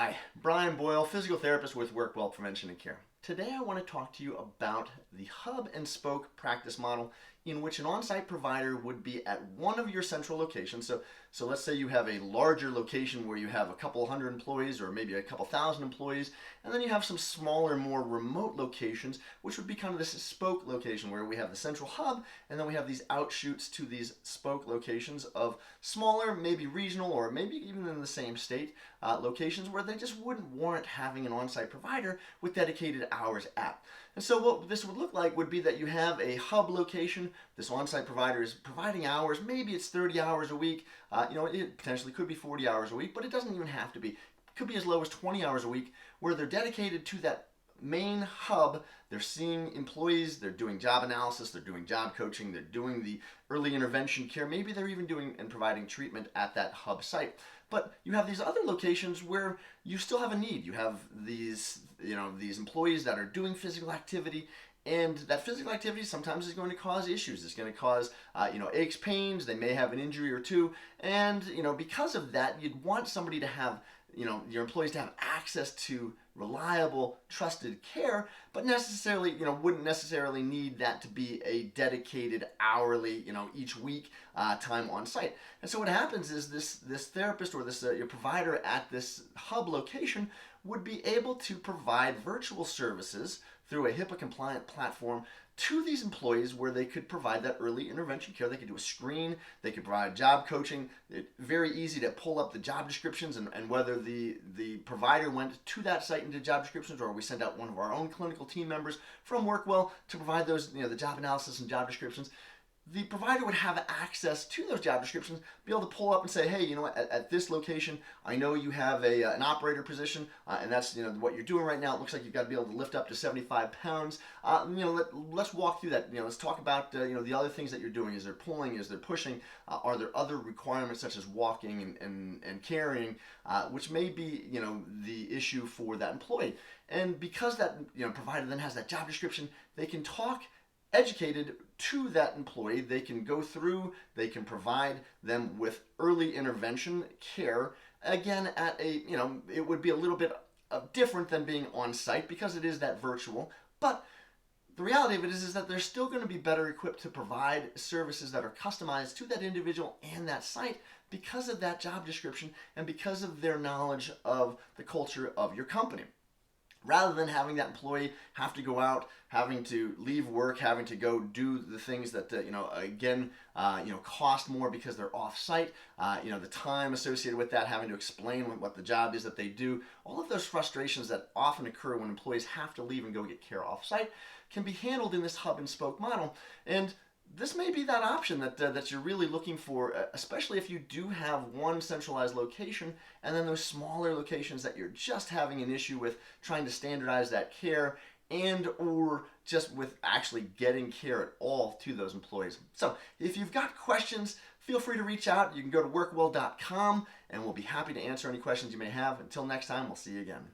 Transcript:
Hi, Brian Boyle, physical therapist with WorkWell Prevention and Care. Today I want to talk to you about the hub and spoke practice model in which an on-site provider would be at one of your central locations. So let's say you have a larger location where you have a couple hundred employees or maybe a couple thousand employees, and then you have some smaller, more remote locations, which would be kind of this spoke location where we have the central hub and then we have these outshoots to these spoke locations of smaller, maybe regional or maybe even in the same state locations where they just wouldn't warrant having an on-site provider with dedicated hours at. And so what this would look like would be that you have a hub location. This on-site provider is providing hours. Maybe it's 30 hours a week. It potentially could be 40 hours a week, but it doesn't even have to be. It could be as low as 20 hours a week where they're dedicated to that main hub. They're seeing employees, they're doing job analysis, they're doing job coaching, they're doing the early intervention care. Maybe they're even doing and providing treatment at that hub site. But you have these other locations where you still have a need. You have these employees that are doing physical activity, and that physical activity sometimes is going to cause issues. It's going to cause aches, pains. They may have an injury or two, and because of that, you'd want somebody to have your employees to have access to reliable, trusted care, but necessarily wouldn't necessarily need that to be a dedicated hourly each week time on site. And so what happens is this therapist or this your provider at this hub location would be able to provide virtual services through a HIPAA compliant platform to these employees where they could provide that early intervention care. They could do a screen, they could provide job coaching. It's very easy to pull up the job descriptions and whether the provider went to that site and did job descriptions, or we sent out one of our own clinical team members from WorkWell to provide those, the job analysis and job descriptions. The provider would have access to those job descriptions, be able to pull up and say, hey, at this location, I know you have an operator position, and that's what you're doing right now. It looks like you've got to be able to lift up to 75 pounds. Let's walk through that. Let's talk about the other things that you're doing. Is there pulling? Is there pushing? Are there other requirements such as walking and carrying, which may be the issue for that employee? And because that provider then has that job description, they can talk educated to that employee. They can go through, they can provide them with early intervention care. Again, at it would be a little bit different than being on site because it is that virtual, but the reality of it is that they're still going to be better equipped to provide services that are customized to that individual and that site because of that job description and because of their knowledge of the culture of your company. Rather than having that employee have to go out, having to leave work, having to go do the things that cost more because they're off-site, the time associated with that, having to explain what the job is that they do, all of those frustrations that often occur when employees have to leave and go get care off-site can be handled in this hub and spoke model. And this may be that option that you're really looking for, especially if you do have one centralized location and then those smaller locations that you're just having an issue with trying to standardize that care and or just with actually getting care at all to those employees. So if you've got questions, feel free to reach out. You can go to workwell.com and we'll be happy to answer any questions you may have. Until next time, we'll see you again.